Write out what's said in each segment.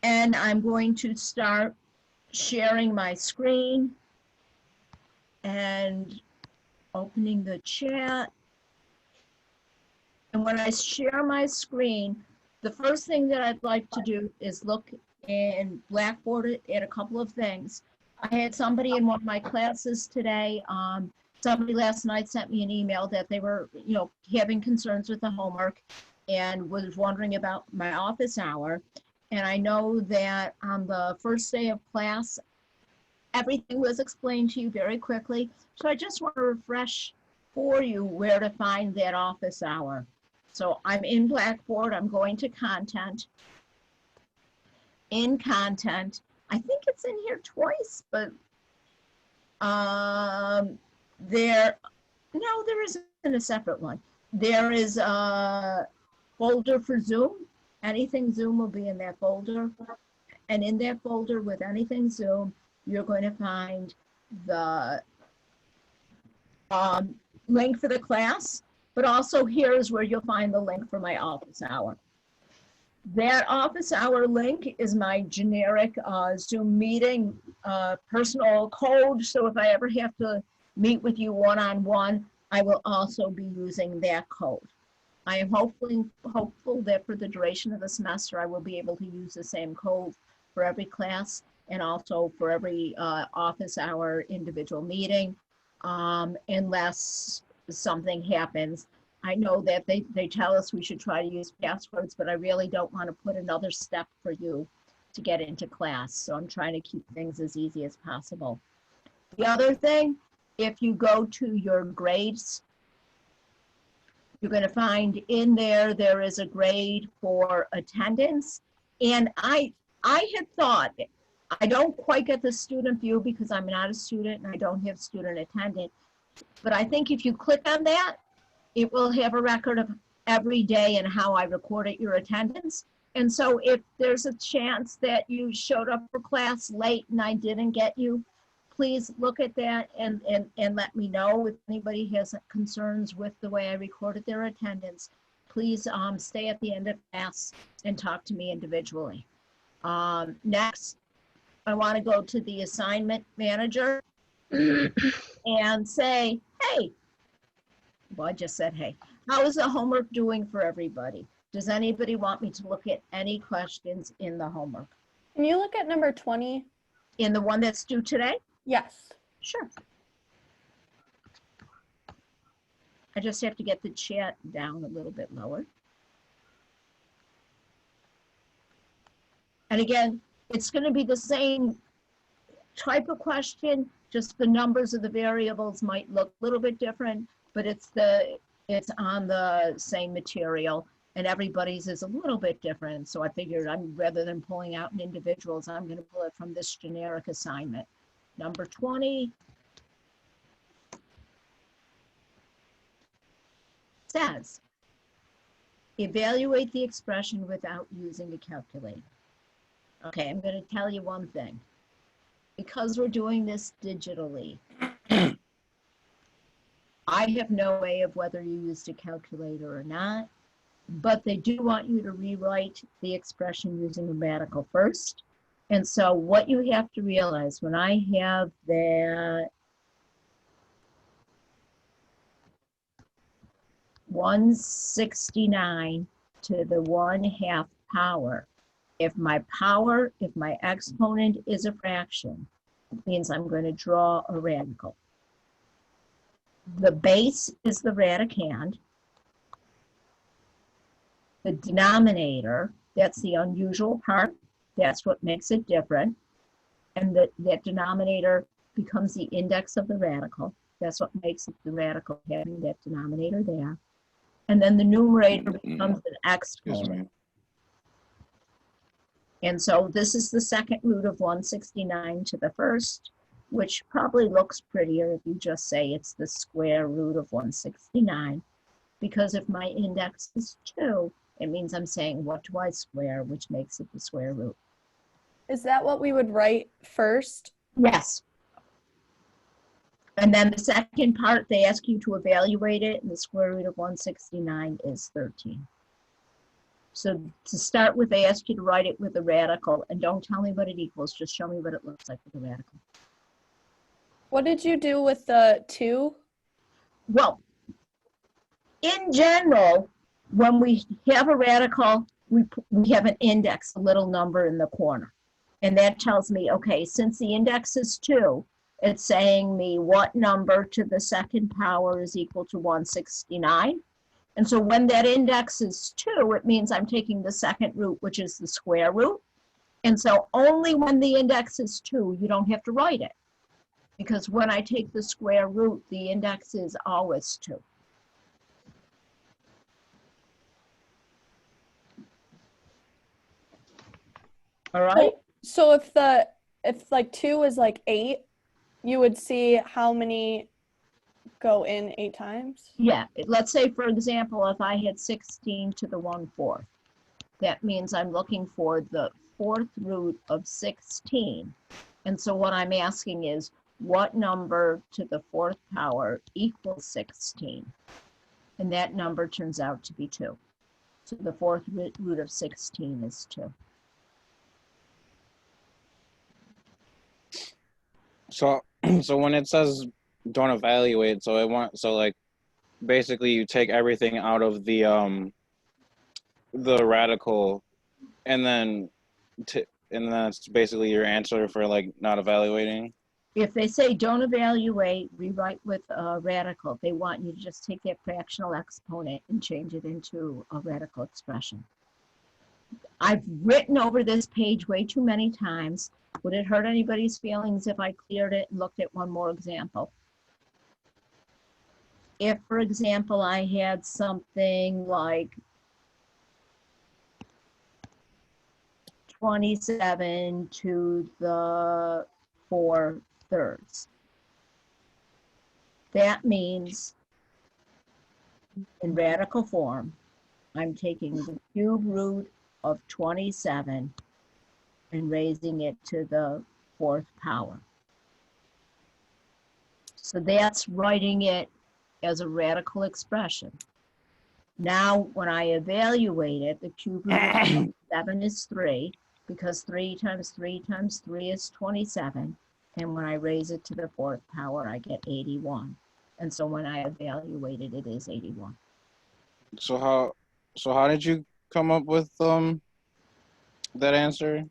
And I'm going to start sharing my screen and opening the chat. And when I share my screen, the first thing that I'd like to do is look in Blackboard at a couple of things. I had somebody in one of my classes today, somebody last night sent me an email that they were, having concerns with the homework and was wondering about my office hour. And I know that on the first day of class, everything was explained to you very quickly. So I just want to refresh for you where to find that office hour. So I'm in Blackboard, I'm going to content. In content, I think it's in here twice, but there isn't a separate one. There is a folder for Zoom. Anything Zoom will be in that folder. And in that folder with anything Zoom, you're going to find the link for the class, but also here is where you'll find the link for my office hour. That office hour link is my generic Zoom meeting personal code. So if I ever have to meet with you one-on-one, I will also be using that code. I am hopeful that for the duration of the semester, I will be able to use the same code for every class and also for every office hour individual meeting, unless something happens. I know that they tell us we should try to use passwords, but I really don't want to put another step for you to get into class. So I'm trying to keep things as easy as possible. The other thing, if you go to your grades, you're going to find in there is a grade for attendance. And I had thought, I don't quite get the student view because I'm not a student and I don't have student attendance. But I think if you click on that, it will have a record of every day and how I recorded your attendance. And so if there's a chance that you showed up for class late and I didn't get you, please look at that and let me know. If anybody has concerns with the way I recorded their attendance, please stay at the end of class and talk to me individually. Next, I want to go to the assignment manager and say, hey, well, I just said, hey, how is the homework doing for everybody? Does anybody want me to look at any questions in the homework? Can you look at number 20? In the one that's due today? Yes. Sure. I just have to get the chat down a little bit lower. And again, it's going to be the same type of question, just the numbers of the variables might look a little bit different, but it's on the same material and everybody's is a little bit different. So I figured rather than pulling out an individuals, I'm going to pull it from this generic assignment. Number 20 says, evaluate the expression without using a calculator. Okay, I'm going to tell you one thing. Because we're doing this digitally, I have no way of whether you used a calculator or not, but they do want you to rewrite the expression using a radical first. And so what you have to realize when I have that 169 to the 1/2 power, if my exponent is a fraction, it means I'm going to draw a radical. The base is the radicand. The denominator, that's the unusual part. That's what makes it different. And that denominator becomes the index of the radical. That's what makes the radical having that denominator there. And then the numerator becomes an exponent. And so this is the second root of 169 to the first, which probably looks prettier if you just say it's the square root of 169. Because if my index is 2, it means I'm saying what do I square, which makes it the square root. Is that what we would write first? Yes. And then the second part, they ask you to evaluate it, and the square root of 169 is 13. So to start with, they ask you to write it with a radical, and don't tell me what it equals, just show me what it looks like with a radical. What did you do with the 2? Well, in general, when we have a radical, we have an index, a little number in the corner. And that tells me, okay, since the index is 2, it's saying me what number to the second power is equal to 169. And so when that index is 2, it means I'm taking the second root, which is the square root. And so only when the index is 2, you don't have to write it. Because when I take the square root, the index is always 2. All right? So if like 2 is like 8, you would see how many go in 8 times? Yeah, let's say, for example, if I had 16 to the 1/4, that means I'm looking for the 4th root of 16. And so what I'm asking is, what number to the 4th power equals 16? And that number turns out to be 2. So the 4th root of 16 is 2. So when it says don't evaluate, so like basically you take everything out of the radical, and then that's basically your answer for like not evaluating. If they say don't evaluate, rewrite with a radical, they want you to just take that fractional exponent and change it into a radical expression. I've written over this page way too many times. Would it hurt anybody's feelings if I cleared it and looked at one more example? If, for example, I had something like 27 to the 4/3. That means, in radical form, I'm taking the cube root of 27 and raising it to the 4th power. So that's writing it as a radical expression. Now, when I evaluate it, the cube root of 27 is 3, because 3 times 3 times 3 is 27. And when I raise it to the 4th power, I get 81. And so when I evaluate it, it is 81. So how did you come up with that answer?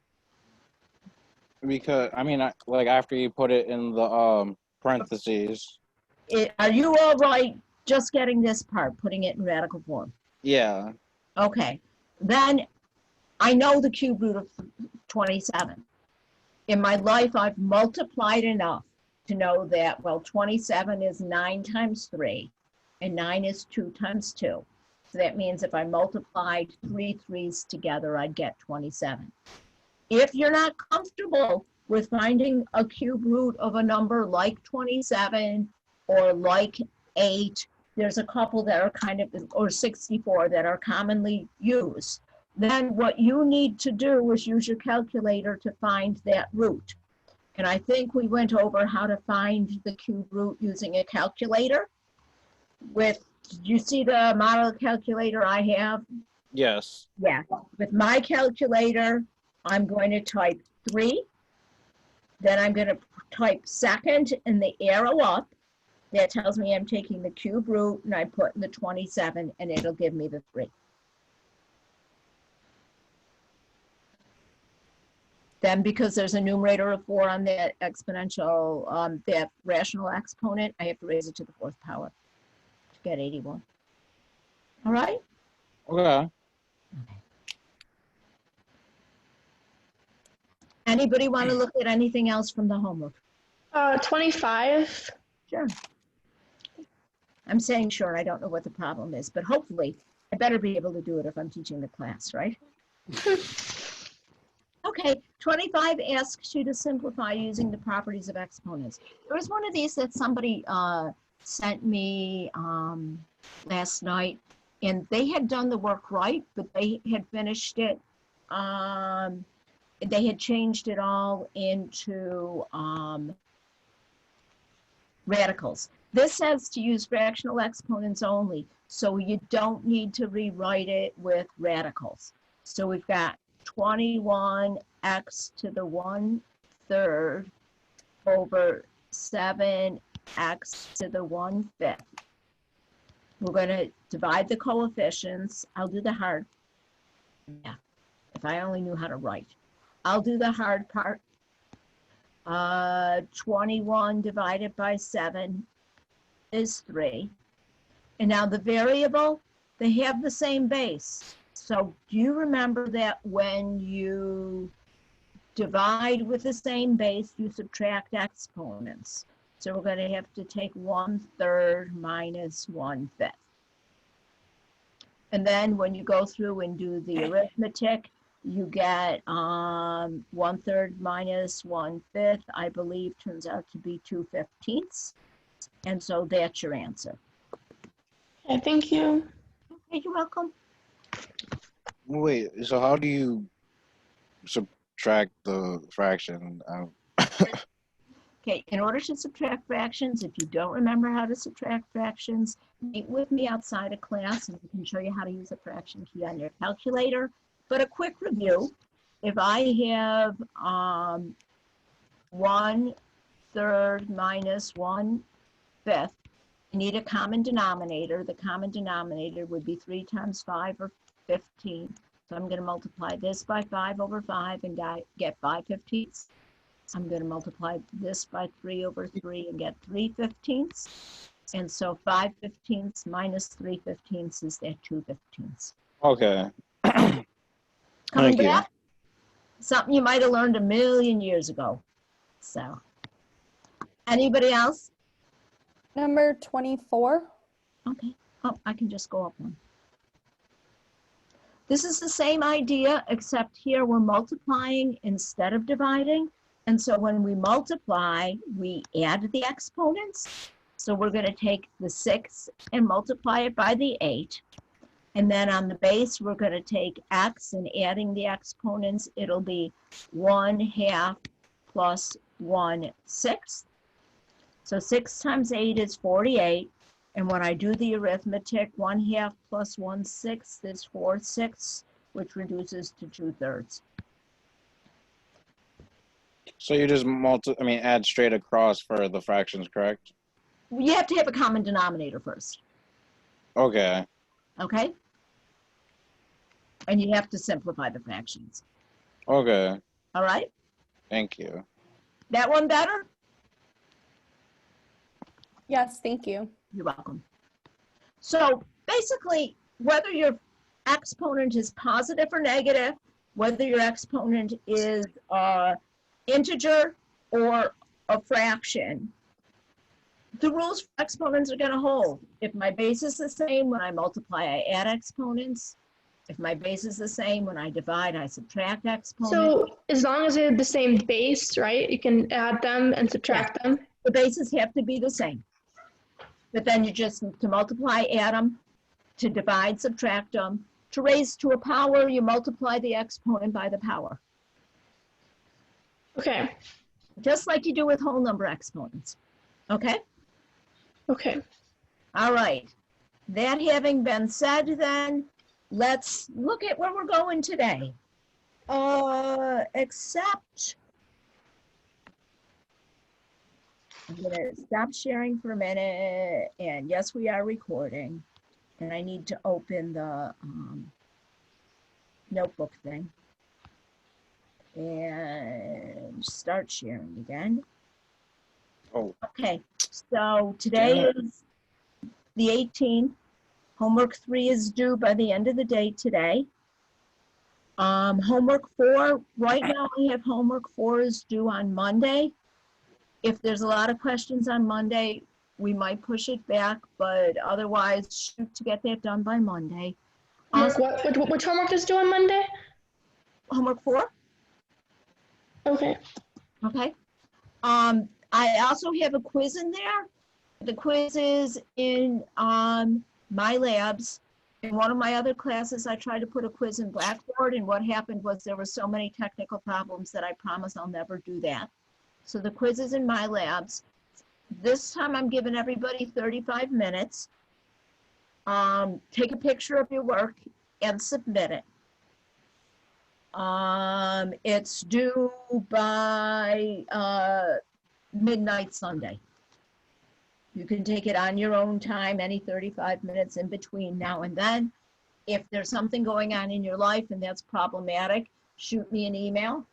Because I mean, like after you put it in the parentheses. Are you all right just getting this part, putting it in radical form? Yeah. Okay. Then I know the cube root of 27. In my life, I've multiplied enough to know that, well, 27 is 9 times 3, and 9 is 2 times 2. So that means if I multiplied 3 3s together, I'd get 27. If you're not comfortable with finding a cube root of a number like 27 or like 8, there's a couple that are kind of, or 64 that are commonly used. Then what you need to do is use your calculator to find that root. And I think we went over how to find the cube root using a calculator. Did you see the model calculator I have? Yes. Yeah. With my calculator, I'm going to type 3. Then I'm going to type second and the arrow up. That tells me I'm taking the cube root, and I put in the 27, and it'll give me the 3. Then, because there's a numerator of 4 on that exponential, that rational exponent, I have to raise it to the 4th power to get 81. All right? Okay. Anybody want to look at anything else from the homework? 25. Sure. I'm saying sure, I don't know what the problem is, but hopefully I better be able to do it if I'm teaching the class, right? Okay, 25 asks you to simplify using the properties of exponents. There was one of these that somebody sent me last night, and they had done the work right, but they had finished it. They had changed it all into radicals. This says to use fractional exponents only, so you don't need to rewrite it with radicals. So we've got 21x to the 1/3 over 7x to the 1/5. We're going to divide the coefficients. I'll do the hard. Yeah, if I only knew how to write. I'll do the hard part. 21 divided by 7 is 3. And now the variable, they have the same base. So do you remember that when you divide with the same base, you subtract exponents? So we're going to have to take 1/3 minus 1/5. And then when you go through and do the arithmetic, you get 1/3 minus 1/5, I believe turns out to be 2/15. And so that's your answer. Okay, thank you. Okay, you're welcome. Wait, so how do you subtract the fraction? Okay, in order to subtract fractions, if you don't remember how to subtract fractions, meet with me outside of class and I can show you how to use a fraction key on your calculator. But a quick review, if I have 1/3 minus 1/5, I need a common denominator. The common denominator would be 3 times 5 or 15. So I'm going to multiply this by 5 over 5 and get 5/15. I'm going to multiply this by 3 over 3 and get 3/15. And so 5/15 minus 3/15 is that 2/15. Okay. Coming Thank you. back, something you might have learned a million years ago. So, anybody else? Number 24. Okay. Oh, I can just go up one. This is the same idea, except here we're multiplying instead of dividing. And so when we multiply, we add the exponents. So we're going to take the 6 and multiply it by the 8. And then on the base, we're going to take x and adding the exponents, it'll be 1/2 plus 1/6. So 6 times 8 is 48. And when I do the arithmetic, 1/2 plus 1/6 is 4/6, which reduces to 2/3. So you just add straight across for the fractions, correct? You have to have a common denominator first, Okay. okay? And you have to simplify the fractions, Okay. all right? Thank you. That one better? Yes, thank you. You're welcome. So basically, whether your exponent is positive or negative, whether your exponent is integer or a fraction, the rules for exponents are going to hold. If my base is the same, when I multiply, I add exponents. If my base is the same, when I divide, I subtract exponents. So as long as they have the same base, right, you can add them and subtract them? The bases have to be the same. But then you just, to multiply, add them. To divide, subtract them. To raise to a power, you multiply the exponent by the power. Okay, Just like you do with whole number exponents. Okay? okay. All right. That having been said, then, let's look at where we're going today. Except, I'm gonna stop sharing for a minute, and yes, we are recording. And I need to open the notebook thing. And start sharing again. Oh. Okay, so today is the 18th. Homework 3 is due by the end of the day today. Homework 4, right now we have homework 4 is due on Monday. If there's a lot of questions on Monday, we might push it back, but otherwise shoot to get that done by Monday. Which homework is due on Monday? Homework 4, Okay. okay. I also have a quiz in there. The quiz is in my labs. In one of my other classes, I tried to put a quiz in Blackboard, and what happened was there were so many technical problems that I promise I'll never do that. So the quiz is in my labs. This time I'm giving everybody 35 minutes. Take a picture of your work and submit it. It's due by midnight Sunday. You can take it on your own time, any 35 minutes in between now and then. If there's something going on in your life and that's problematic, shoot me an email.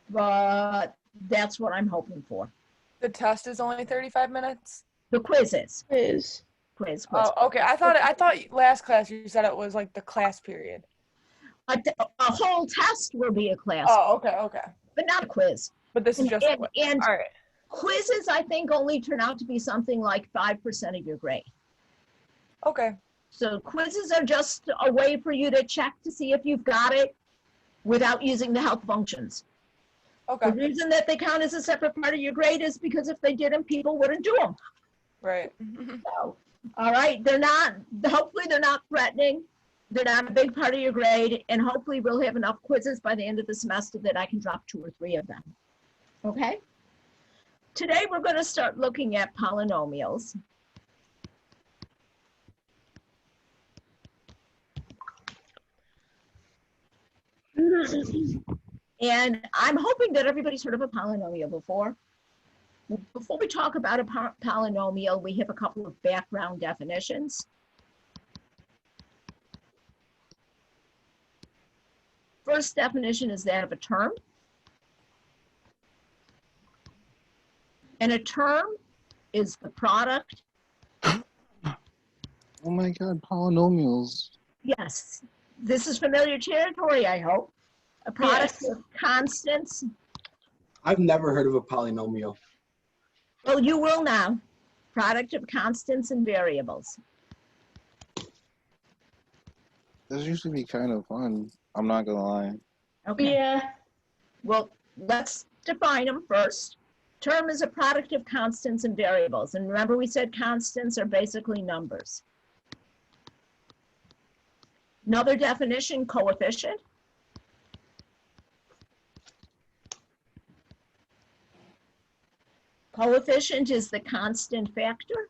But that's what I'm hoping for. The test is only 35 minutes? The quizzes. Quiz. Quiz. Oh, okay. I thought last class you said it was like the class period. A whole test will be a class, Oh, okay. but not a quiz. But this is just a quiz. And All right. quizzes, I think, only turn out to be something like 5% of your grade. Okay. So quizzes are just a way for you to check to see if you've got it without using the help functions. Okay. The reason that they count as a separate part of your grade is because if they didn't, people wouldn't do them. Right. So, all right, hopefully they're not threatening. They're not a big part of your grade, and hopefully we'll have enough quizzes by the end of the semester that I can drop 2 or 3 of them. Okay? Today we're going to start looking at polynomials. And I'm hoping that everybody's heard of a polynomial before. Before we talk about a polynomial, we have a couple of background definitions. First definition is that of a term. And a term is the product. Oh my God, polynomials. Yes, this is familiar territory, I hope. A product Yes. of constants. I've never heard of a polynomial. Well, you will now. Product of constants and variables. This used to be kind of fun. I'm not gonna lie. Okay. Yeah. Well, let's define them first. Term is a product of constants and variables. And remember we said constants are basically numbers. Another definition, coefficient. Coefficient is the constant factor.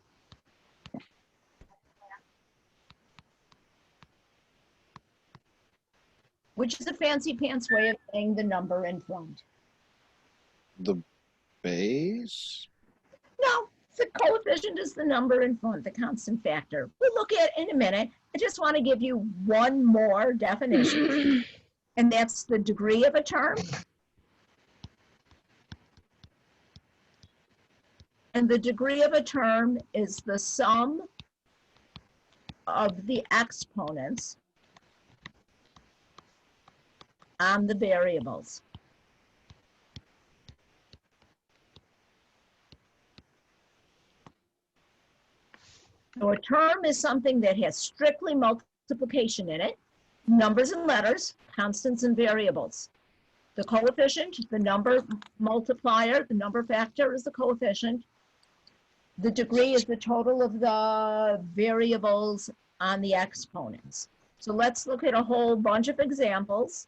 Which is a fancy pants way of saying the number in front. The base? No, the coefficient is the number in front, the constant factor. We'll look at it in a minute. I just want to give you one more definition, and that's the degree of a term. And the degree of a term is the sum of the exponents on the variables. So a term is something that has strictly multiplication in it, numbers and letters, constants and variables. The coefficient, the number multiplier, the number factor is the coefficient. The degree is the total of the variables on the exponents. So let's look at a whole bunch of examples.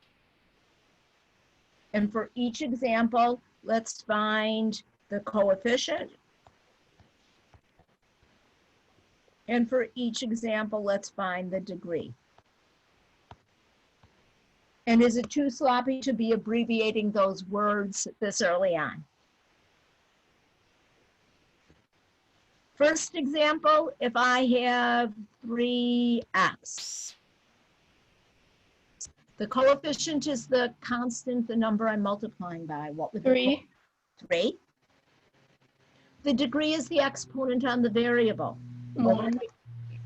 And for each example, let's find the coefficient. And for each example, let's find the degree. And is it too sloppy to be abbreviating those words this early on? First example, if I have 3x, the coefficient is the constant, the number I'm multiplying by. What would the 3. 3? The degree is the exponent on the variable. 1.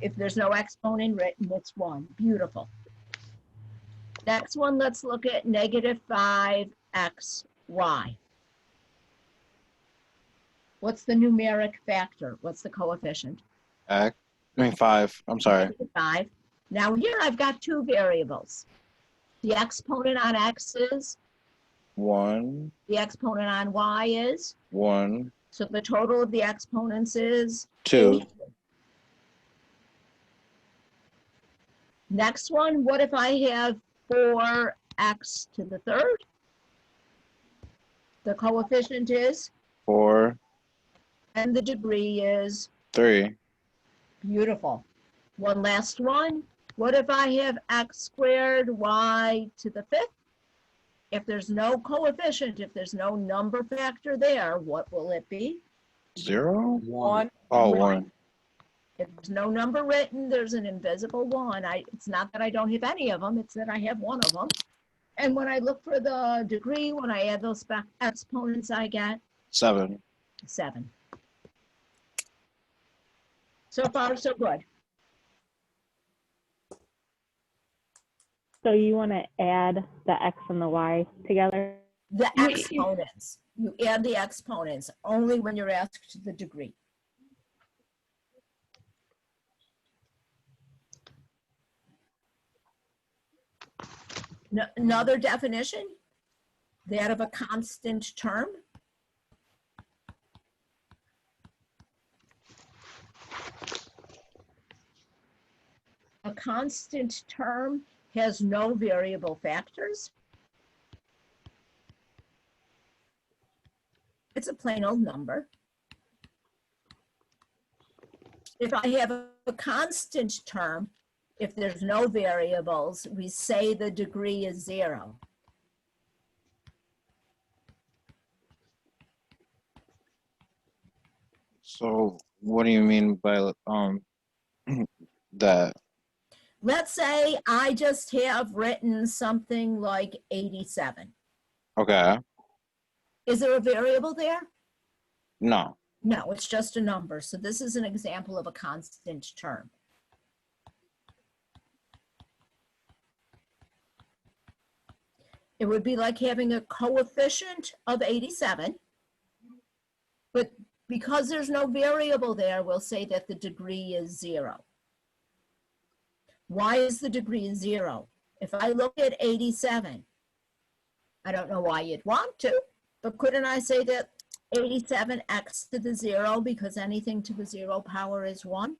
If there's no exponent written, it's 1. Beautiful. Next one, let's look at negative 5xy. What's the numeric factor? What's the coefficient? 5. I'm sorry. Negative 5. Now here I've got 2 variables. The exponent on x is? 1, The exponent on y is? 1, So the total of the exponents is? 2. Next one, what if I have 4x to the third? The coefficient is? 4. And the degree is 3. beautiful. One last one. What if I have x squared y to the 5th? If there's no coefficient, if there's no number factor there, what will it be? 0? 1. Oh, One. 1. If there's no number written, there's an invisible 1. It's not that I don't have any of them, it's that I have one of them. And when I look for the degree, when I add those exponents, I get 7. 7. So far, so good. So you want to add the x and the y together? The You- exponents. You add the exponents only when you're asked the degree. Another definition, that of a constant term. A constant term has no variable factors. It's a plain old number. If I have a constant term, if there's no variables, we say the degree is 0. So what do you mean by that? Let's say I just have written something like 87. Okay. Is there a variable there? No. No, it's just a number. So this is an example of a constant term. It would be like having a coefficient of 87, but because there's no variable there, we'll say that the degree is 0. Why is the degree 0? If I look at 87, I don't know why you'd want to, but couldn't I say that 87x to the 0 because anything to the 0 power is 1?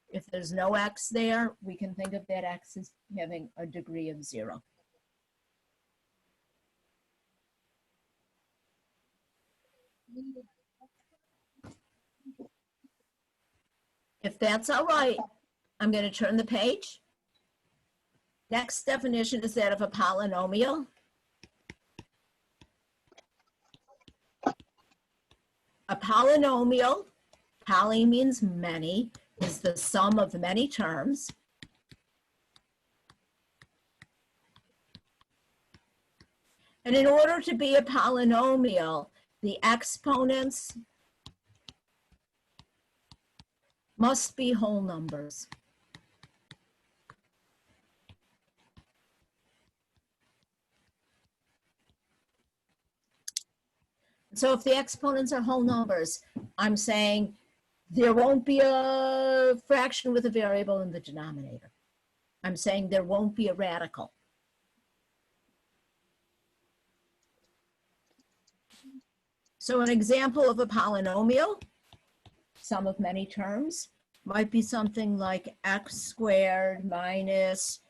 If there's no x there, we can think of that x as having a degree of 0. If that's all right, I'm going to turn the page. Next definition is that of a polynomial. A polynomial, poly means many, is the sum of many terms. And in order to be a polynomial, the exponents must be whole numbers. So if the exponents are whole numbers, I'm saying there won't be a fraction with a variable in the denominator. I'm saying there won't be a radical. So an example of a polynomial, sum of many terms, might be something like x squared minus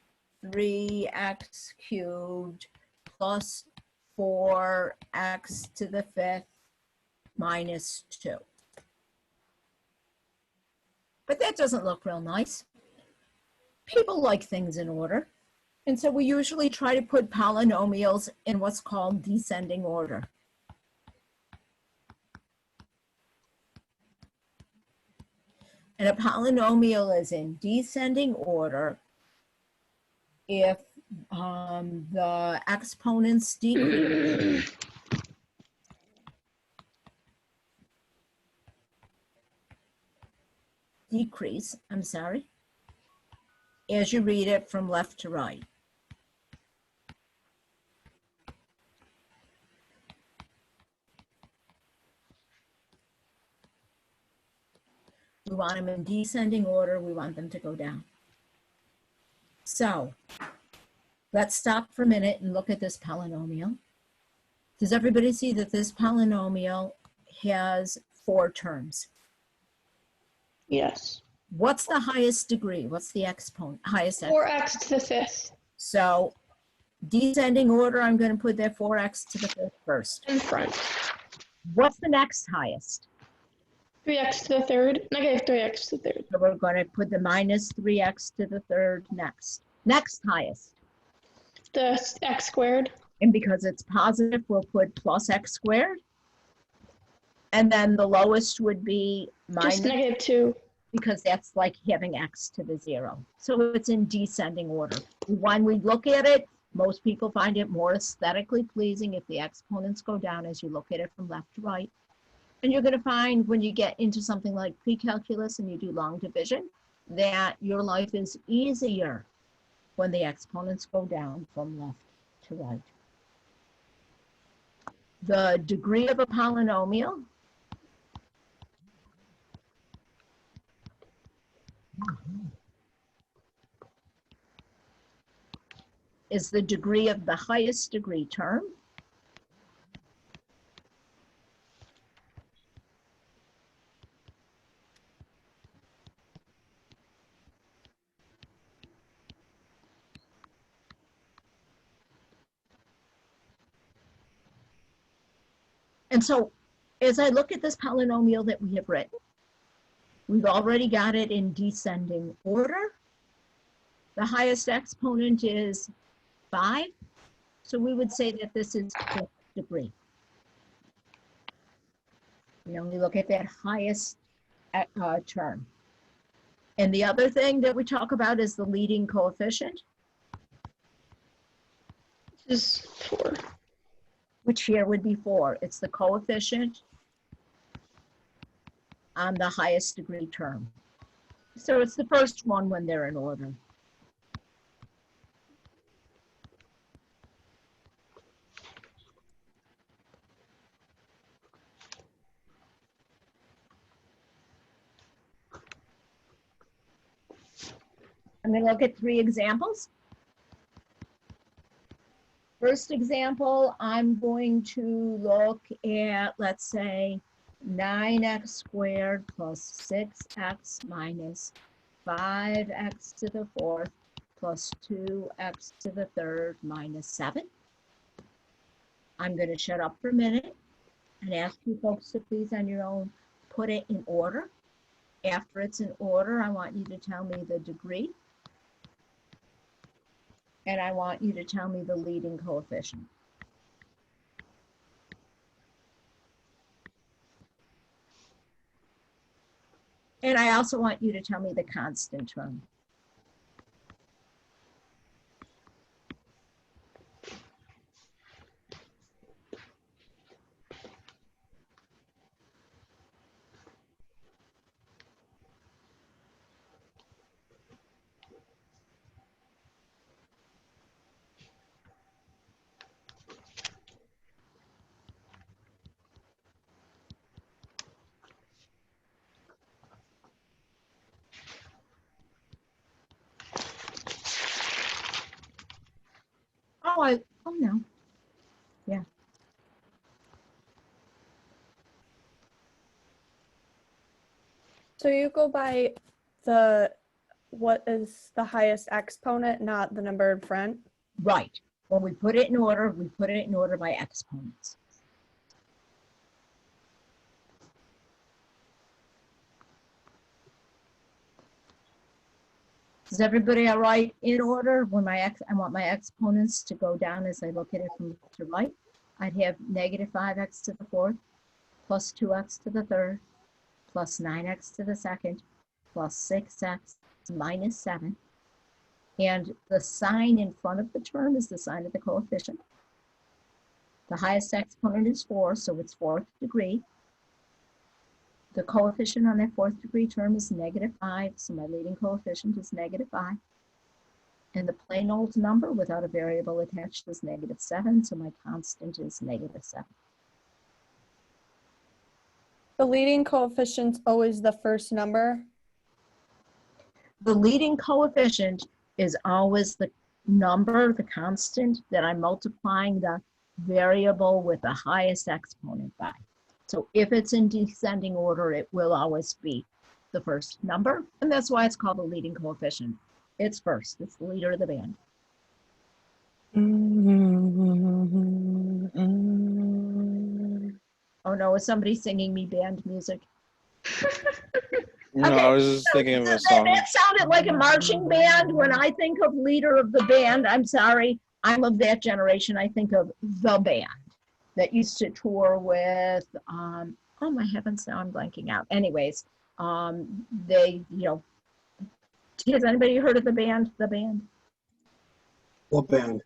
3x cubed plus 4x to the 5th minus 2. But that doesn't look real nice. People like things in order. And so we usually try to put polynomials in what's called descending order. And a polynomial is in descending order if the exponents decrease, as you read it from left to right. We want them in descending order. We want them to go down. So let's stop for a minute and look at this polynomial. Does everybody see that this polynomial has 4 terms? Yes. What's the highest degree? What's the exponent? Highest exponent? 4x to the 5th So descending order, I'm going to put that 4x to the 5th first. in front. What's the next highest? 3x to the third, negative 3x to the third. So we're going to put the minus 3x to the third next. Next highest. The x squared. And because it's positive, we'll put plus x squared. And then the lowest would be Just minus, negative 2. because that's like having x to the 0. So it's in descending order. When we look at it, most people find it more aesthetically pleasing if the exponents go down as you look at it from left to right. And you're going to find when you get into something like pre-calculus and you do long division, that your life is easier when the exponents go down from left to right. The degree of a polynomial is the degree of the highest degree term And so as I look at this polynomial that we have written, we've already got it in descending order. The highest exponent is 5. So we would say that this is fifth degree. We only look at that highest term. And the other thing that we talk about is the leading coefficient, Which is 4. which here would be 4. It's the coefficient on the highest degree term. So it's the first one when they're in order. I'm going to look at 3 examples. First example, I'm going to look at, let's say, 9x squared plus 6x minus 5x to the 4th plus 2x to the 3rd minus 7. I'm going to shut up for a minute and ask you folks to please on your own put it in order. After it's in order, I want you to tell me the degree. And I want you to tell me the leading coefficient. And I also want you to tell me the constant term. Oh no. Yeah. So you go by what is the highest exponent, not the number in front? Right. When we put it in order, we put it in order by exponents. Is everybody all right in order? When I want my exponents to go down as I look at it from left to right. I'd have negative 5x to the 4th plus 2x to the 3rd plus 9x to the 2nd plus 6x minus 7. And the sign in front of the term is the sign of the coefficient. The highest exponent is 4, so it's 4th degree. The coefficient on that 4th degree term is negative 5, so my leading coefficient is negative 5. And the plain old number without a variable attached is negative 7, so my constant is negative 7. The leading coefficient's always the first number. The leading coefficient is always the number, the constant, that I'm multiplying the variable with the highest exponent by. So if it's in descending order, it will always be the first number, and that's why it's called the leading coefficient. It's first, it's the leader of the band. Oh no, is somebody singing me band music? No, Okay, I was just thinking of a song. That sounded like a marching band. When I think of leader of the band, I'm sorry, I'm of that generation. I think of the band that used to tour with, oh my heavens, now I'm blanking out. Anyways, they, has anybody heard of the band? The band? What band?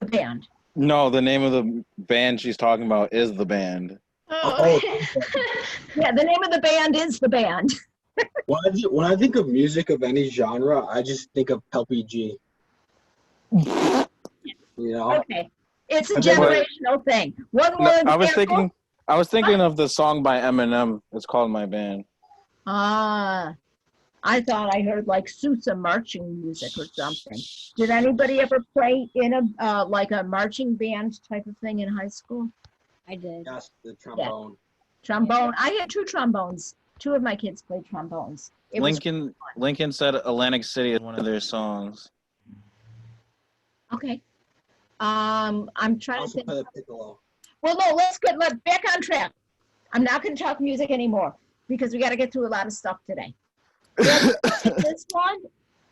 The band. No, the name of the band she's talking about is the band. Oh, Yeah, the name of the band is the band. When I think of music of any genre, I just think of LPG. You know? Okay, it's a I think- generational thing. One more No, example. I was thinking of the song by Eminem. It's called My Band. Ah, I thought I heard like Sousa marching music or something. Did anybody ever play in a like a marching band type of thing in high school? I did. Yes, the trombone. Trombone. I had 2 trombones. 2 of my kids played trombones. It was Lincoln said Atlantic City is one of their songs. okay. I'm I trying to also think. play the piccolo. Well, no, let's back on track. I'm not going to talk music anymore because we got to get through a lot of stuff today. This one,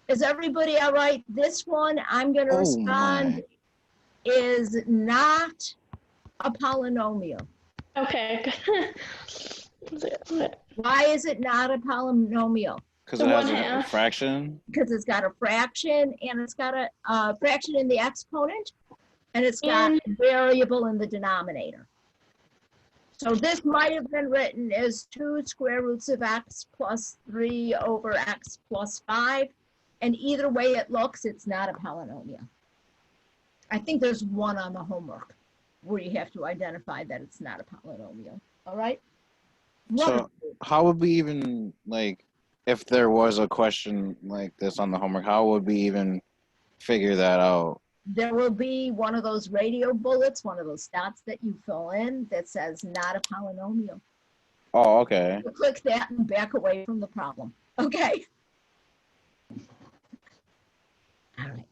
is everybody all right? This one, I'm going to respond, is not a polynomial. okay. Why is it not a polynomial? Because The it has one a half. fraction. Because it's got a fraction and it's got a fraction in the exponent and it's got a variable in the denominator. So this might have been written as 2 square roots of x plus 3 over x plus 5. And either way it looks, it's not a polynomial. I think there's one on the homework where you have to identify that it's not a polynomial. All right? So how would we even, like, if there was a question like this on the homework, how would we even figure that out? There will be one of those radio bullets, one of those dots that you fill in that says not a polynomial. Oh, okay. You click that and back away from the problem. Okay. All right.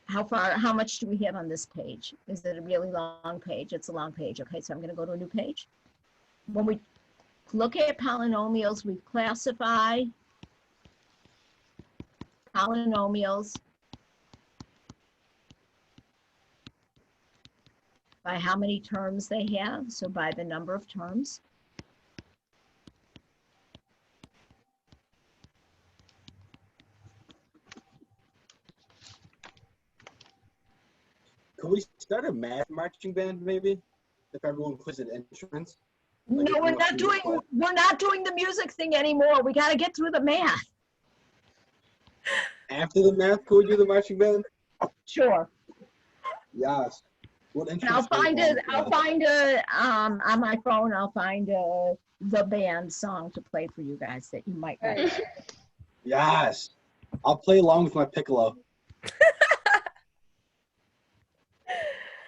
How much do we have on this page? Is it a really long page? It's a long page. Okay, so I'm going to go to a new page. When we look at polynomials, we classify polynomials by how many terms they have, so by the number of terms. Can we start a math marching band, maybe? If everyone puts an instruments? Like No, if we're you not want doing the music thing anymore. We got to get through the math. After the math, can we do the marching band? Sure. Yes. What And I'll find on my phone, I'll find the band song to play for you guys that you might know. Yes. I'll play along with my piccolo.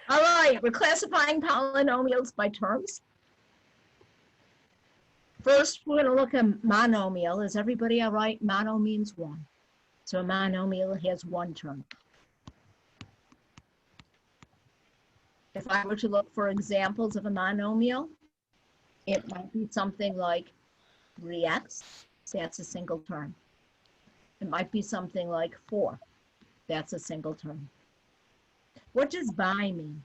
All right, we're classifying polynomials by terms. First, we're going to look at monomial. Is everybody all right? Mono means 1. So a monomial has 1 term. If I were to look for examples of a monomial, it might be something like 3x. That's a single term. It might be something like 4. That's a single term. What does bi mean?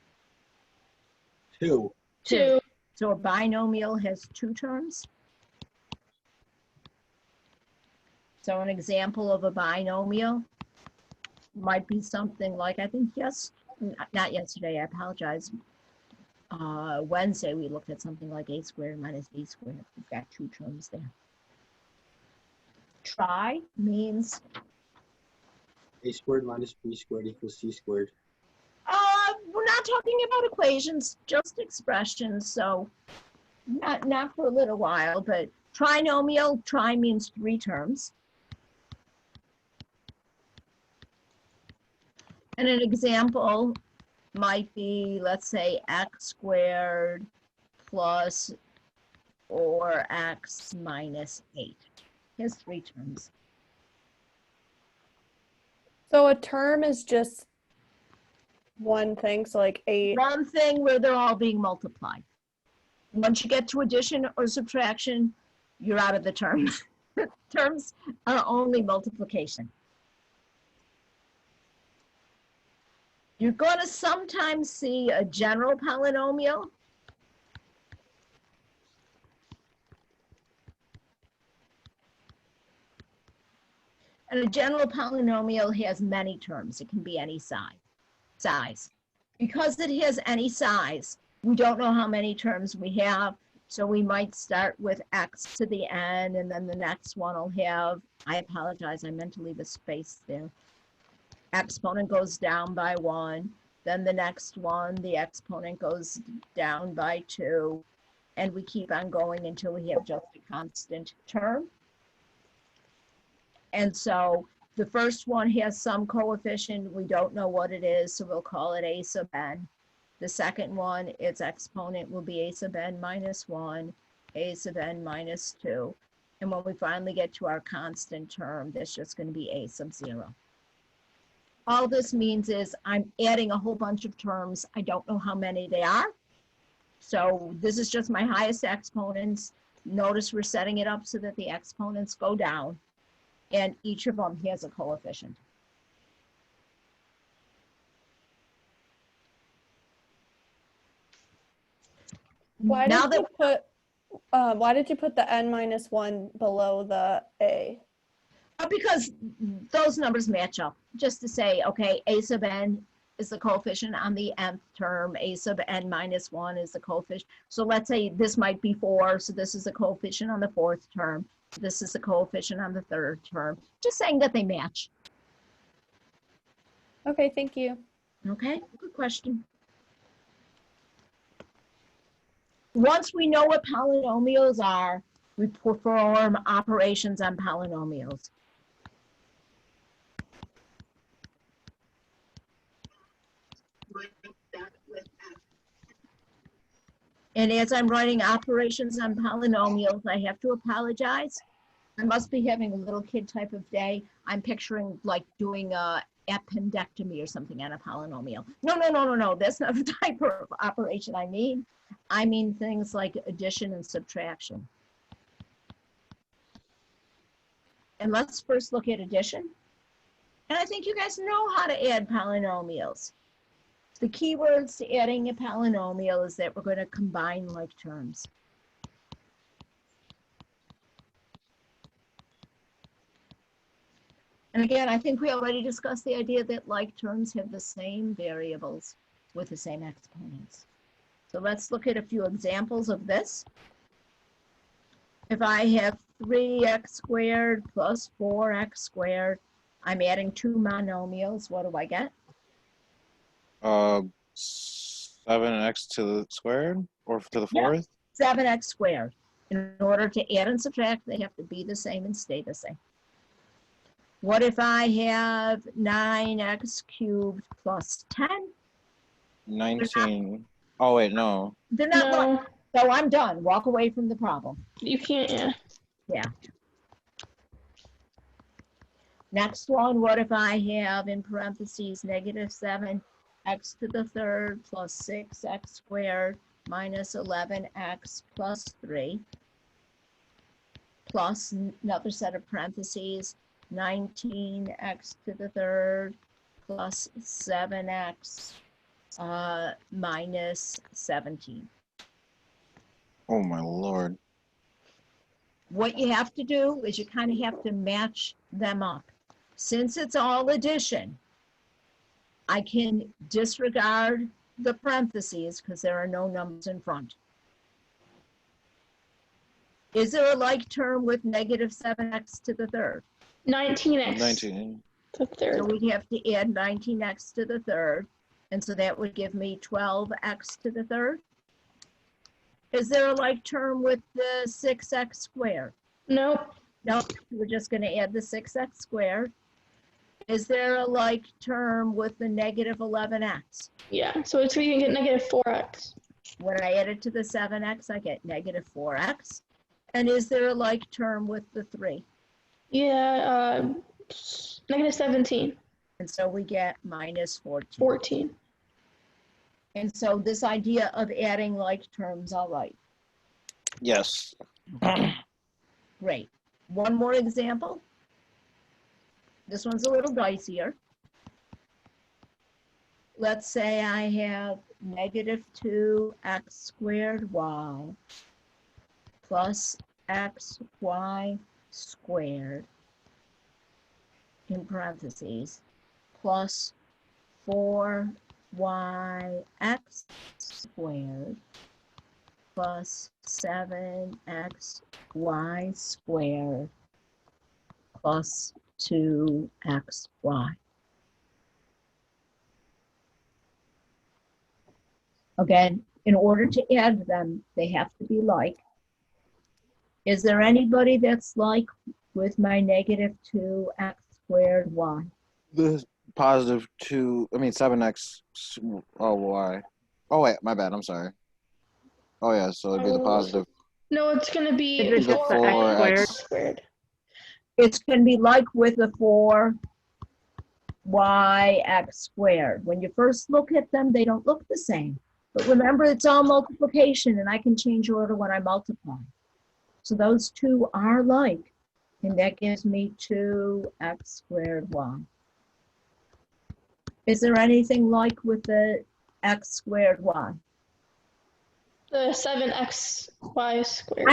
2. 2. So a binomial has 2 terms. So an example of a binomial might be something like, I think, not yesterday, I apologize. Wednesday, we looked at something like a squared minus b squared. We've got 2 terms there. Tri means? A squared minus b squared equals c squared. We're not talking about equations, just expressions. So not for a little while, but trinomial, tri means 3 terms. And an example might be, let's say, x squared plus or x minus 8. Here's 3 terms. So a term is just one thing, so like 8. One thing where they're all being multiplied. Once you get to addition or subtraction, you're out of the terms. Terms are only multiplication. You're going to sometimes see a general polynomial. And a general polynomial has many terms. It can be any size. Because it has any size, we don't know how many terms we have. So we might start with x to the n, and then the next one will have, I apologize, I meant to leave a space there. Exponent goes down by 1. Then the next one, the exponent goes down by 2. And we keep on going until we have just a constant term. And so the first one has some coefficient. We don't know what it is, so we'll call it a sub n. The second one, its exponent will be a sub n minus 1, a sub n minus 2. And when we finally get to our constant term, that's just going to be a sub 0. All this means is I'm adding a whole bunch of terms. I don't know how many they are. So this is just my highest exponents. Notice we're setting it up so that the exponents go down, and each of them has a coefficient. Why Now did you put the n minus 1 below the a? Because those numbers match up, just to say, okay, a sub n is the coefficient on the nth term, a sub n minus 1 is the coefficient. So let's say this might be 4, so this is the coefficient on the 4th term. This is the coefficient on the 3rd term. Just saying that they match. Okay, thank you. Okay, good question. Once we know what polynomials are, we perform operations on polynomials. And as I'm writing operations on polynomials, I have to apologize. I must be having a little kid type of day. I'm picturing like doing a appendectomy or something on a polynomial. No. That's not the type of operation I mean. I mean things like addition and subtraction. And let's first look at addition. And I think you guys know how to add polynomials. The key words to adding a polynomial is that we're going to combine like terms. And again, I think we already discussed the idea that like terms have the same variables with the same exponents. So let's look at a few examples of this. If I have 3x squared plus 4x squared, I'm adding two monomials. What do I get? 7x to the squared or to the fourth? 7x squared. In order to add and subtract, they have to be the same and stay the same. What if I have 9x cubed plus 10? 19. Oh, wait, no. They're not. No, So I'm done. Walk away from the problem. you can't, yeah. Yeah. Next one, what if I have in parentheses negative 7x to the third plus 6x squared minus 11x plus 3 plus another set of parentheses 19x to the third plus 7x minus 17. Oh, my Lord. What you have to do is you kind of have to match them up. Since it's all addition, I can disregard the parentheses because there are no numbers in front. Is there a like term with negative 7x to the third? 19x 19. to the third. So we'd have to add 19x to the third. And so that would give me 12x to the third. Is there a like term with the 6x squared? Nope. Nope, we're just going to add the 6x squared. Is there a like term with the negative 11x? Yeah, so it's you can get negative 4x. When I add it to the 7x, I get negative 4x. And is there a like term with the 3? Yeah, negative 17. And so we get minus 14. 14. And so this idea of adding like terms, all right. Yes. Great. One more example. This one's a little dicier. Let's say I have negative 2x squared y plus xy squared in parentheses plus 4yx squared plus 7xy squared plus 2xy. Again, in order to add them, they have to be like. Is there anybody that's like with my negative 2x squared y? The positive 7x y. Oh wait, my bad. I'm sorry. Oh yeah, so it'd be the positive. No, it's gonna be It's just the x 4x squared. It's going to be like with the 4yx squared. When you first look at them, they don't look the same. But remember, it's all multiplication, and I can change order when I multiply. So those two are like, and that gives me 2x squared y. Is there anything like with the x squared y? The 7xy squared.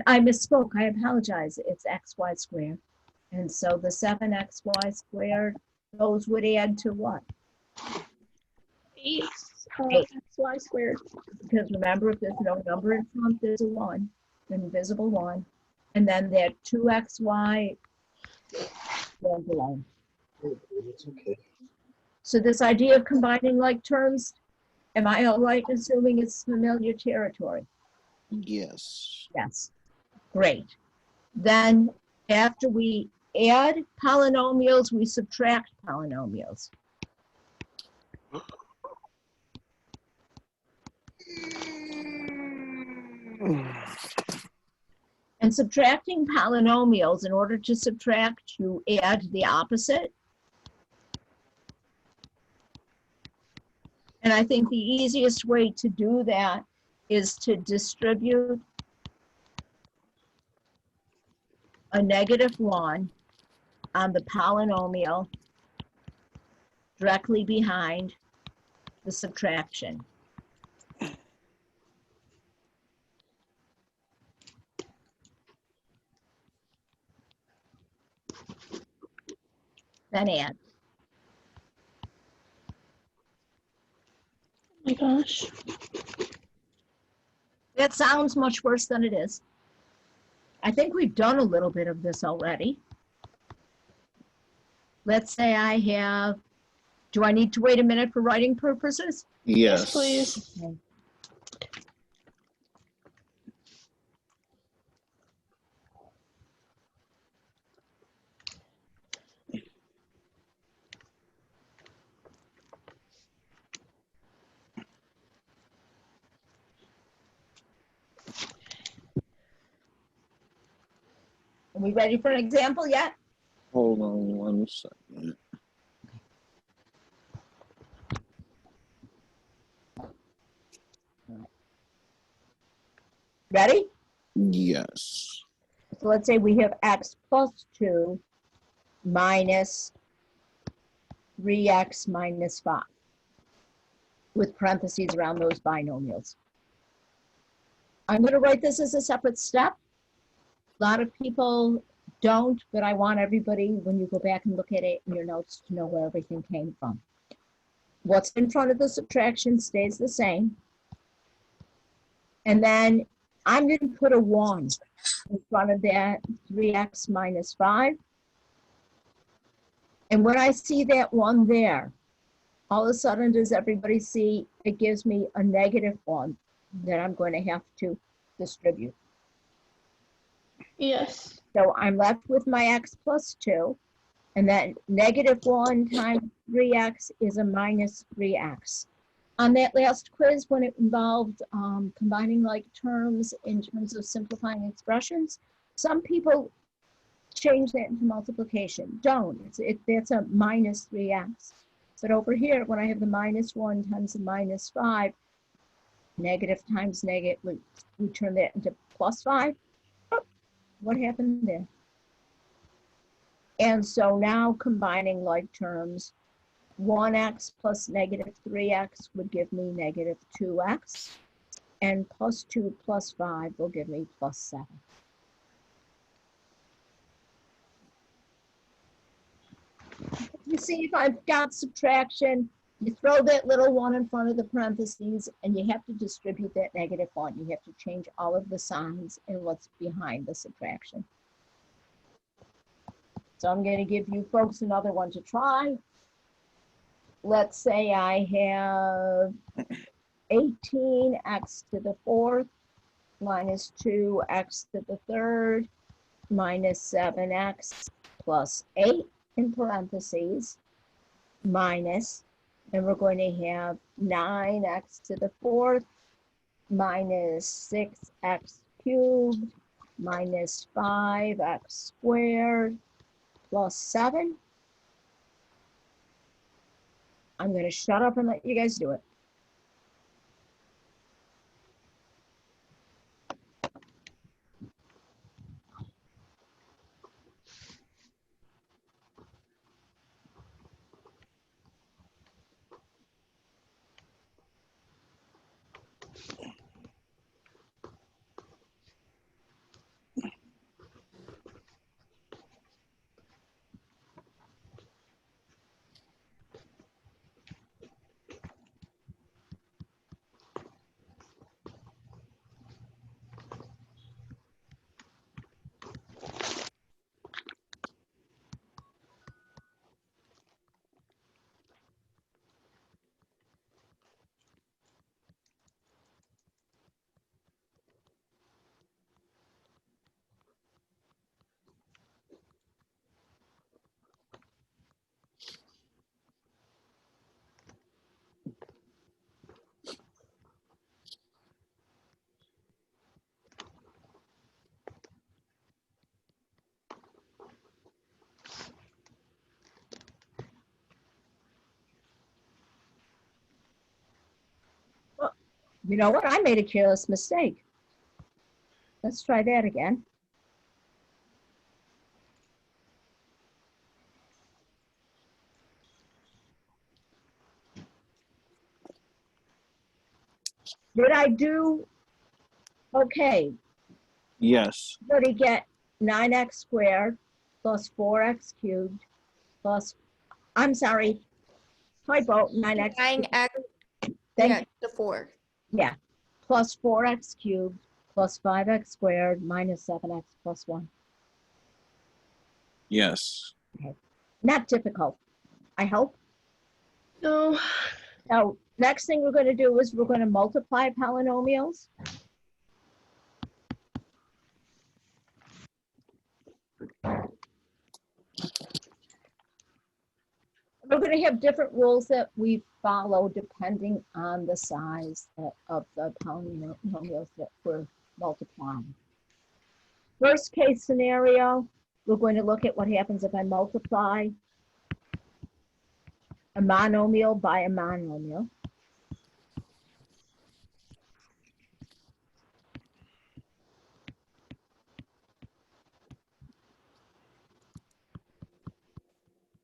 I misspoke. I apologize. It's xy squared. And so the 7xy squared, those would add to what? 8 Eight. xy squared. Because remember, if there's no number in front, there's a 1, an invisible 1. And then that 2xy goes alone. It's okay. So this idea of combining like terms, am I all right in assuming it's familiar territory? Yes. Yes. Great. Then after we add polynomials, we subtract polynomials. And subtracting polynomials, in order to subtract, you add the opposite. And I think the easiest way to do that is to distribute a -1 on the polynomial directly behind the subtraction. Then add. Oh my gosh. That sounds much worse than it is. I think we've done a little bit of this already. Let's say I have, do I need to wait a minute for writing purposes? Yes. Please. Okay. Are we ready for an example yet? Hold on 1 second. Ready? Yes. So let's say we have x plus 2 minus 3x minus 5 with parentheses around those binomials. I'm going to write this as a separate step. A lot of people don't, but I want everybody, when you go back and look at it in your notes, to know where everything came from. What's in front of the subtraction stays the same. And then I'm going to put a 1 in front of that 3x minus 5. And when I see that 1 there, all of a sudden, does everybody see it gives me a -1 that I'm going to have to distribute? Yes. So I'm left with my x plus 2, and that -1 times 3x is a minus 3x. On that last quiz, when it involved combining like terms in terms of simplifying expressions, some people change that into multiplication. Don't. That's a minus 3x. But over here, when I have the -1 times the minus 5, negative times negative, we turn that into plus 5. What happened there? And so now combining like terms, 1x plus negative 3x would give me negative 2x, and plus 2 plus 5 will give me plus 7. You see, if I've got subtraction, you throw that little 1 in front of the parentheses, and you have to distribute that negative 1. You have to change all of the signs and what's behind the subtraction. So I'm going to give you folks another one to try. Let's say I have 18x to the 4th minus 2x to the 3rd minus 7x plus 8 in parentheses minus, and we're going to have 9x to the 4th minus 6x cubed minus 5x squared plus 7. I'm going to shut up and let you guys do it. You know what? I made a careless mistake. Let's try that again. Did I do okay? Yes. What do you get? 9x squared plus 4x cubed plus, I'm sorry, typo, 9x. 9x, Thank yeah, you. the 4. Yeah, plus 4x cubed plus 5x squared minus 7x plus 1. Yes. Not difficult, I hope. No. So next thing we're going to do is we're going to multiply polynomials. We're going to have different rules that we follow depending on the size of the polynomials that we're multiplying. Worst case scenario, we're going to look at what happens if I multiply a monomial by a monomial.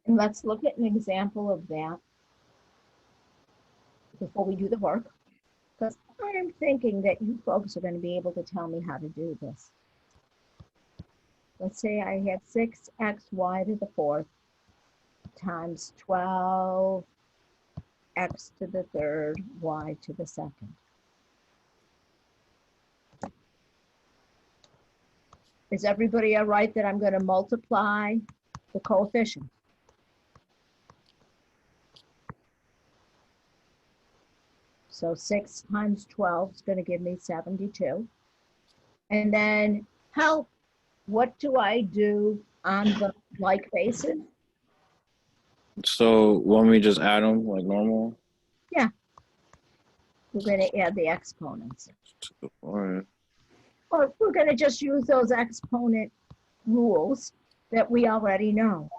And let's look at an example of that before we do the work, because I'm thinking that you folks are going to be able to tell me how to do this. Let's say I have 6xy to the 4th times 12x to the 3rd, y to the 2nd. Is everybody all right that I'm going to multiply the coefficient? So 6 times 12 is going to give me 72. And then help, what do I do on the like basis? So when we just add them like normal? We're going to add the exponents. Or Or we're going to just use those exponent rules that we already know.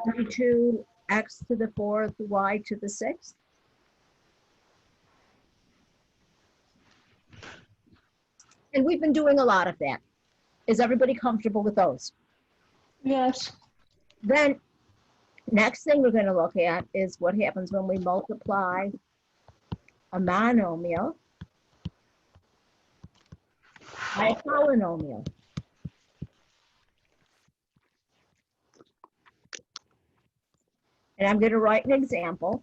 72 x to the 4th, y to the 6th. And we've been doing a lot of that. Is everybody comfortable with those? Yes. Then, next thing we're going to look at is what happens when we multiply a monomial by a polynomial. And I'm going to write an example.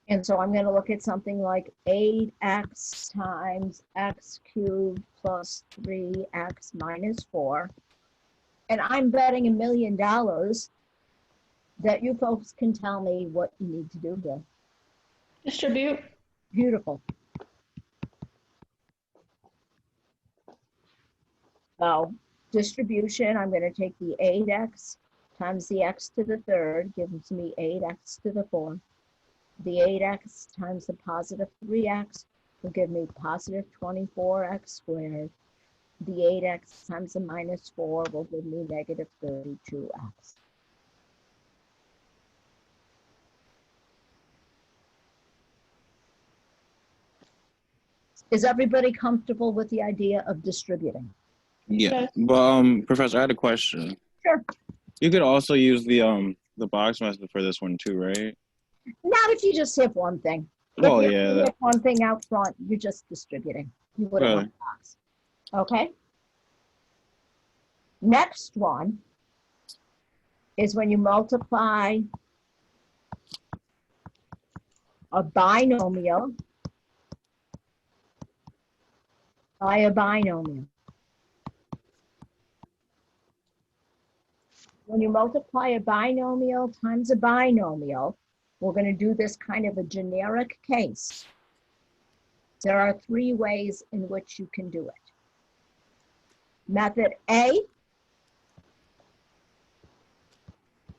And so I'm going to look at something like 8x times x cubed plus 3x minus 4. And I'm betting $1 million that you folks can tell me what you need to do here. Distribute. Beautiful. So distribution, I'm going to take the 8x times the x to the third gives me 8x to the fourth. The 8x times the positive 3x will give me positive 24x squared. The 8x times the minus 4 will give me negative 32x. Is everybody comfortable with the idea of distributing? Yeah. Yes. But Professor, I had a question. Sure. You could also use the box method for this one too, right? Not if you just have one thing. Well, If you yeah. have one thing out front, you're just distributing. You wouldn't Really? want a box. Okay? Next one is when you multiply a binomial by a binomial. When you multiply a binomial times a binomial, we're going to do this kind of a generic case. There are 3 ways in which you can do it. Method A,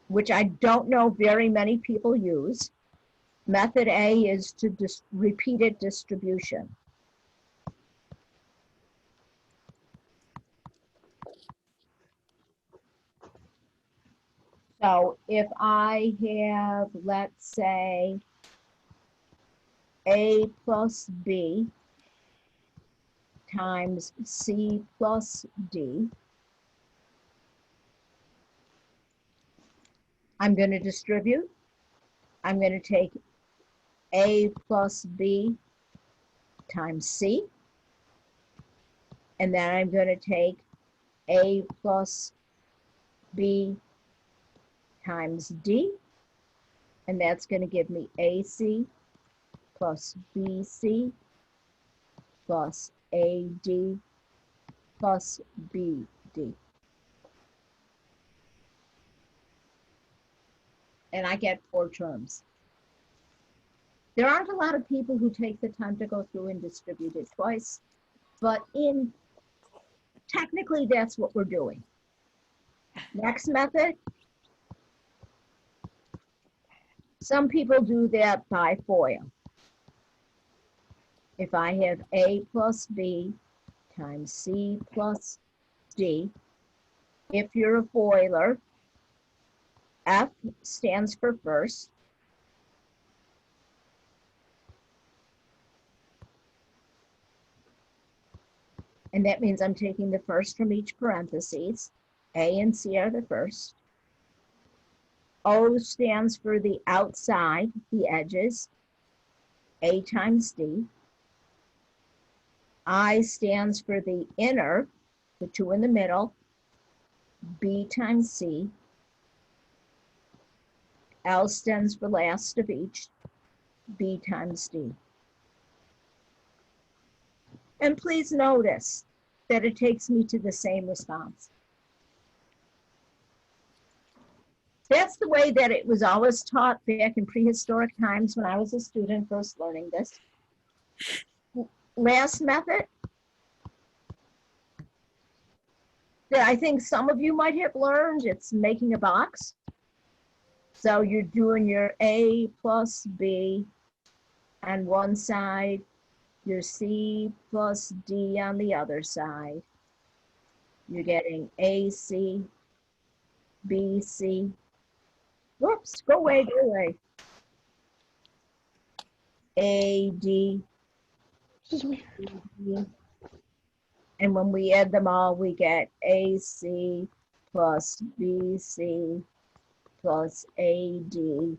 which I don't know very many people use. Method A is to repeated distribution. So if I have, let's say, A plus B times C plus D, I'm going to distribute. I'm going to take A plus B times C, and then I'm going to take A plus B times D, and that's going to give me AC plus BC plus AD plus BD. And I get 4 terms. There aren't a lot of people who take the time to go through and distribute it twice, but technically that's what we're doing. Next method. Some people do that by FOIL. If I have A plus B times C plus D, if you're a FOILer, F stands for first. And that means I'm taking the first from each parentheses. A and C are the first. O stands for the outside, the edges, A times D. I stands for the inner, the 2 in the middle, B times C. L stands for last of each, B times D. And please notice that it takes me to the same response. That's the way that it was always taught back in prehistoric times when I was a student first learning this. Last method that I think some of you might have learned, it's making a box. So you're doing your A plus B on one side, your C plus D on the other side. You're getting AC, BC. Whoops, go away, go away. AD, This is weird. And when we add them all, we get AC plus BC plus AD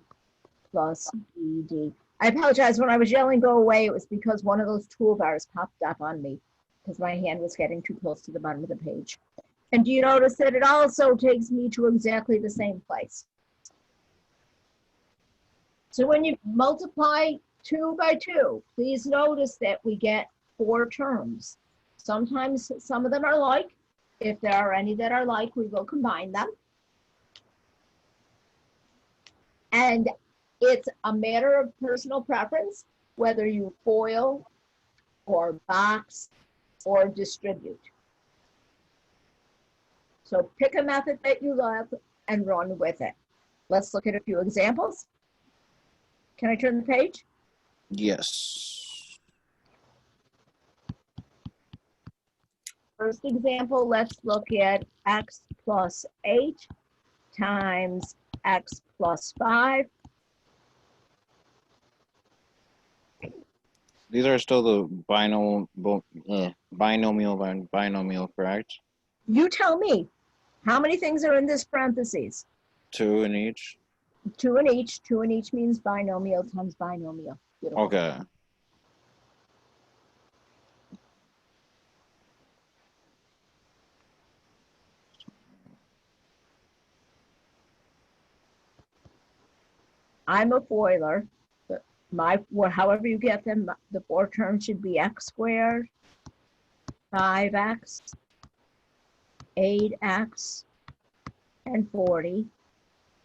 plus BD. I apologize, when I was yelling go away, it was because one of those toolbars popped up on me because my hand was getting too close to the bottom of the page. And do you notice that it also takes me to exactly the same place? So when you multiply 2 by 2, please notice that we get 4 terms. Sometimes some of them are like. If there are any that are like, we will combine them. And it's a matter of personal preference, whether you FOIL or box or distribute. So pick a method that you love and run with it. Let's look at a few examples. Can I turn the page? Yes. First example, let's look at x plus 8 times x plus 5. These are still the binomial, correct? You tell me, how many things are in this parentheses? 2 in each. 2 in each. 2 in each means binomial times binomial. Beautiful. Okay. I'm a FOILer. However you get them, the 4 terms should be x squared, 5x, 8x, and 40.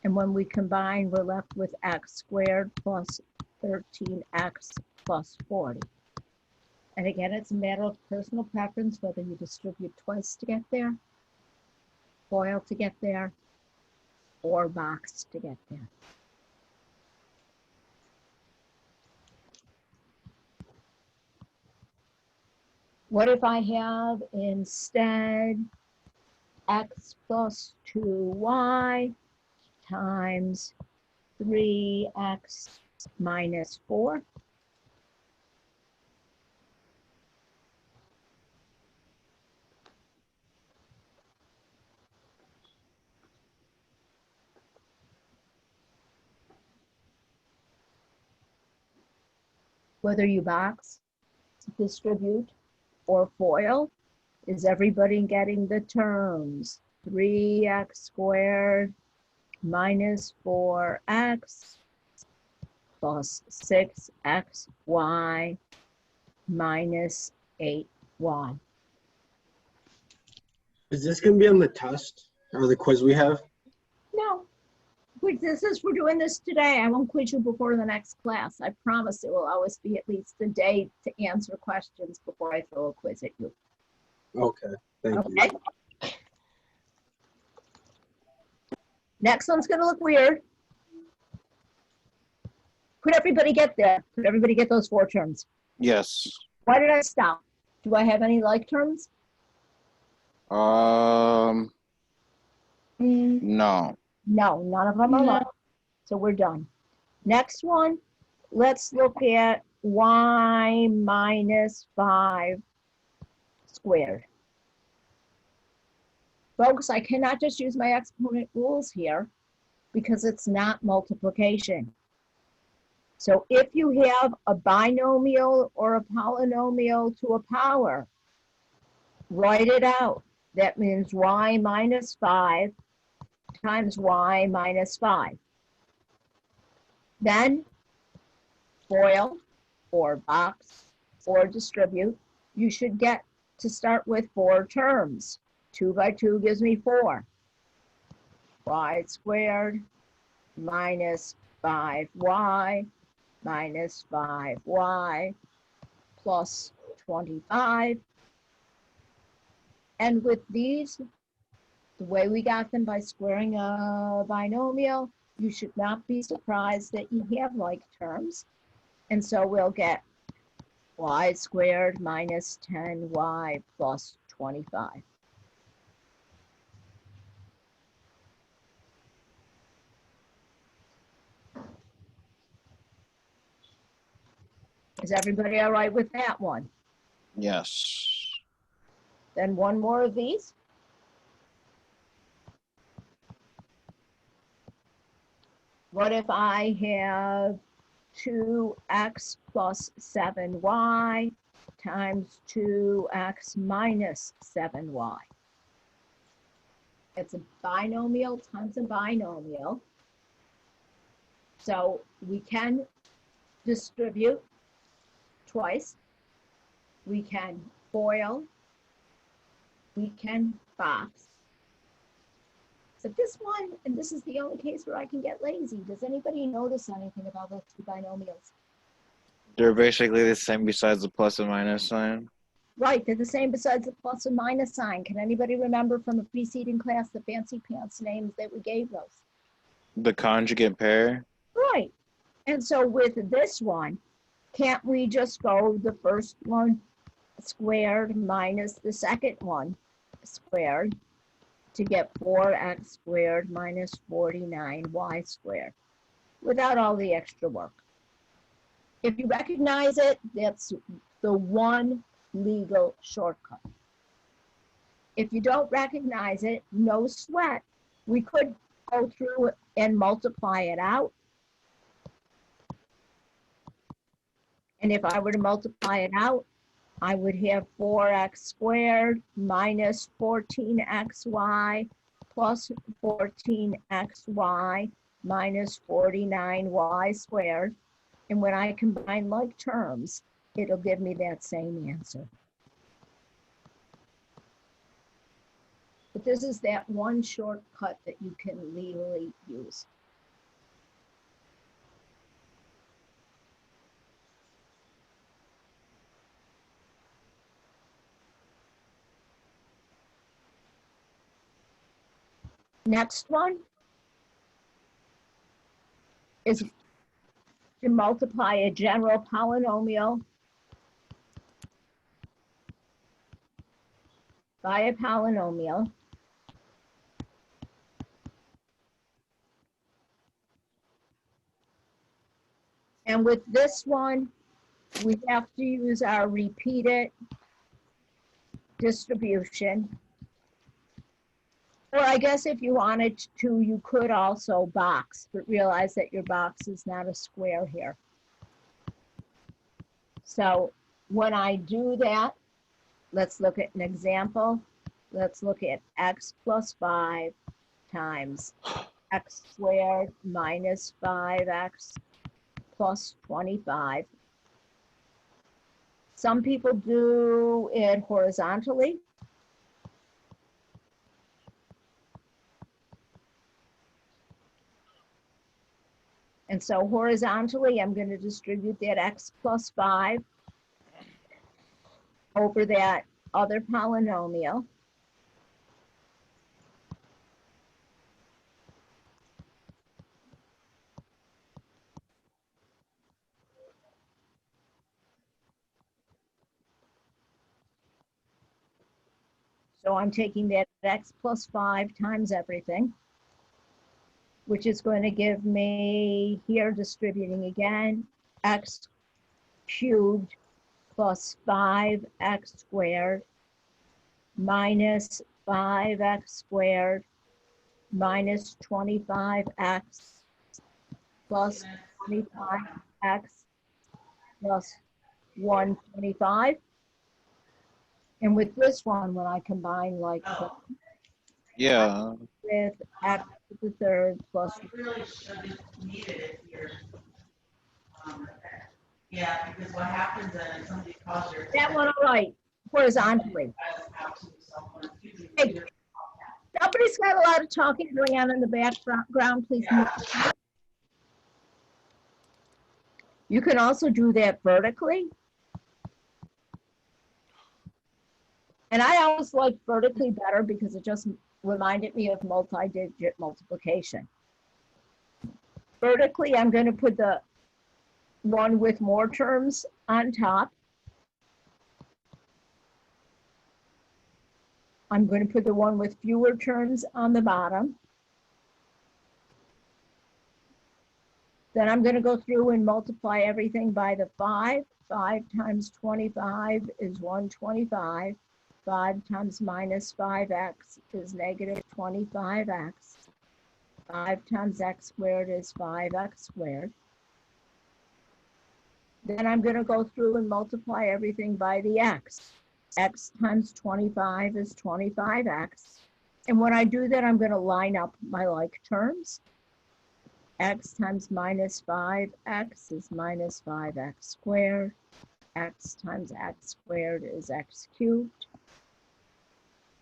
And when we combine, we're left with x squared plus 13x plus 40. And again, it's a matter of personal preference whether you distribute twice to get there, FOIL to get there, or box to get there. What if I have instead x plus 2y times 3x minus 4? Whether you box, distribute, or FOIL, is everybody getting the terms? 3x squared minus 4x plus 6xy minus 8y. Is this going to be on the test or the quiz we have? No, we're doing this today. I won't quiz you before the next class. I promise it will always be at least a day to answer questions before I throw a quiz at you. Okay, thank Okay. you. Next one's gonna look weird. Could everybody get there? Could everybody get those 4 terms? Yes. Why did I stop? Do I have any like terms? No. No, none of them are No. like. So we're done. Next one, let's look at y minus 5 squared. Folks, I cannot just use my exponent rules here because it's not multiplication. So if you have a binomial or a polynomial to a power, write it out. That means y minus 5 times y minus 5. Then FOIL or box or distribute, you should get to start with 4 terms. 2 by 2 gives me 4. Y squared minus 5y minus 5y plus 25. And with these, the way we got them by squaring a binomial, you should not be surprised that you have like terms. And so we'll get y squared minus 10y plus 25. Is everybody all right with that one? Yes. Then one more of these. What if I have 2x plus 7y times 2x minus 7y? It's a binomial times a binomial. So we can distribute twice. We can FOIL. We can box. But this one, and this is the only case where I can get lazy. Does anybody notice anything about those two binomials? They're basically the same besides the plus and minus sign. Right, they're the same besides the plus and minus sign. Can anybody remember from a preceding class the fancy pants names that we gave those? The conjugate pair. Right. And so with this one, can't we just go the first one squared minus the second one squared to get 4x squared minus 49y squared without all the extra work? If you recognize it, that's the one legal shortcut. If you don't recognize it, no sweat. We could go through and multiply it out. And if I were to multiply it out, I would have 4x squared minus 14xy plus 14xy minus 49y squared. And when I combine like terms, it'll give me that same answer. But this is that one shortcut that you can legally use. Next one is to multiply a general polynomial by a polynomial. And with this one, we have to use our repeated distribution. Or I guess if you wanted to, you could also box, but realize that your box is not a square here. So when I do that, let's look at an example. Let's look at x plus 5 times x squared minus 5x plus 25. Some people do it horizontally. And so horizontally, I'm going to distribute that x plus 5 over that other polynomial. So I'm taking that x plus 5 times everything, which is going to give me, here distributing again, x cubed plus 5x squared minus 5x squared minus 25x plus 25x plus 125. And with this one, when I combine like Yeah. with x to the third plus Really should have needed it here. Yeah, because what happens then if somebody calls your. that one, all right, horizontally. Hey, somebody's got a lot of talking going on in the background, please mute. You can also do that vertically. And I always like vertically better because it just reminded me of multi-digit multiplication. Vertically, I'm going to put the one with more terms on top. I'm going to put the one with fewer terms on the bottom. Then I'm going to go through and multiply everything by the 5. 5 times 25 is 125. 5 times minus 5x is negative 25x. 5 times x squared is 5x squared. Then I'm going to go through and multiply everything by the x. X times 25 is 25x. And when I do that, I'm going to line up my like terms. X times minus 5x is minus 5x squared. X times x squared is x cubed.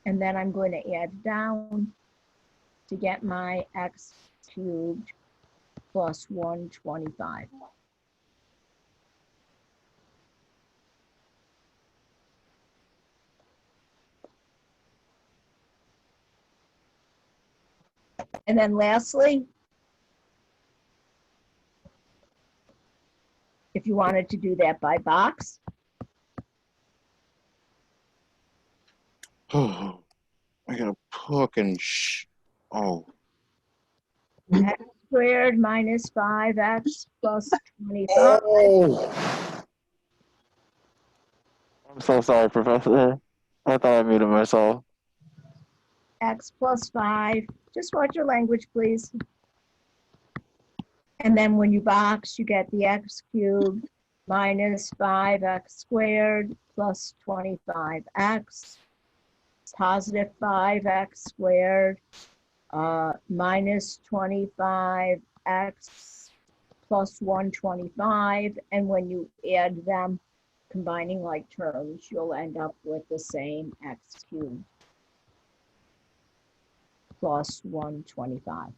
And then I'm going to add down to get my x cubed plus 125. And then lastly, if you wanted to do that by box, I gotta fucking oh. x squared minus 5x plus 25. Oh. I'm so sorry, Professor. I thought I muted myself. X plus 5. Just watch your language, please. And then when you box, you get the x cubed minus 5x squared plus 25x, positive 5x squared minus 25x plus 125. And when you add them, combining like terms, you'll end up with the same x cubed plus 125.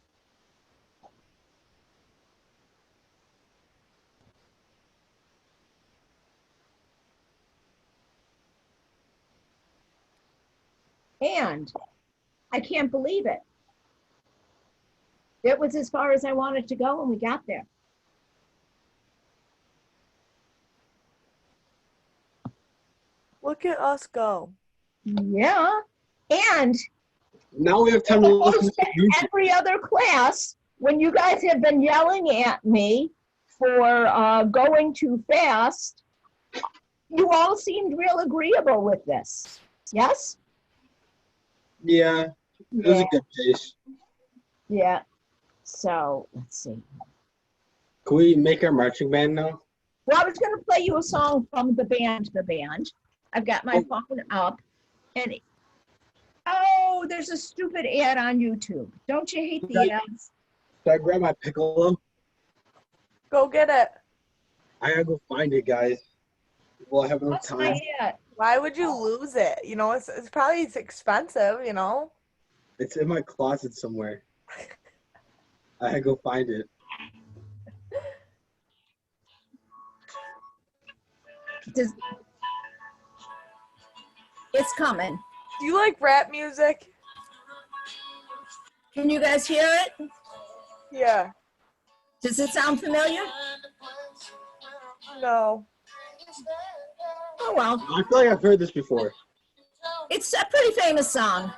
And I can't believe it. It was as far as I wanted to go when we got there. Look at us go. Yeah. And Now we have time to listen to music. every other class, when you guys have been yelling at me for going too fast, you all seemed real agreeable with this. Yes? Yeah, it was a good pace. Yeah. So let's see. Can we make our marching band now? Well, I was going to play you a song from the band, I've got my phone up, and oh, there's a stupid ad on YouTube. Don't you hate the ads? Should I grab my piccolo? Go get it. I gotta go find it, guys. We'll have enough What's time. my ad? Why would you lose it? You know, it's probably expensive, you know? It's in my closet somewhere. I gotta go find it. It's coming. Do you like rap music? Can you guys hear it? Yeah. Does it sound familiar? No. Oh, well, I feel like I've heard this before. it's a pretty famous song.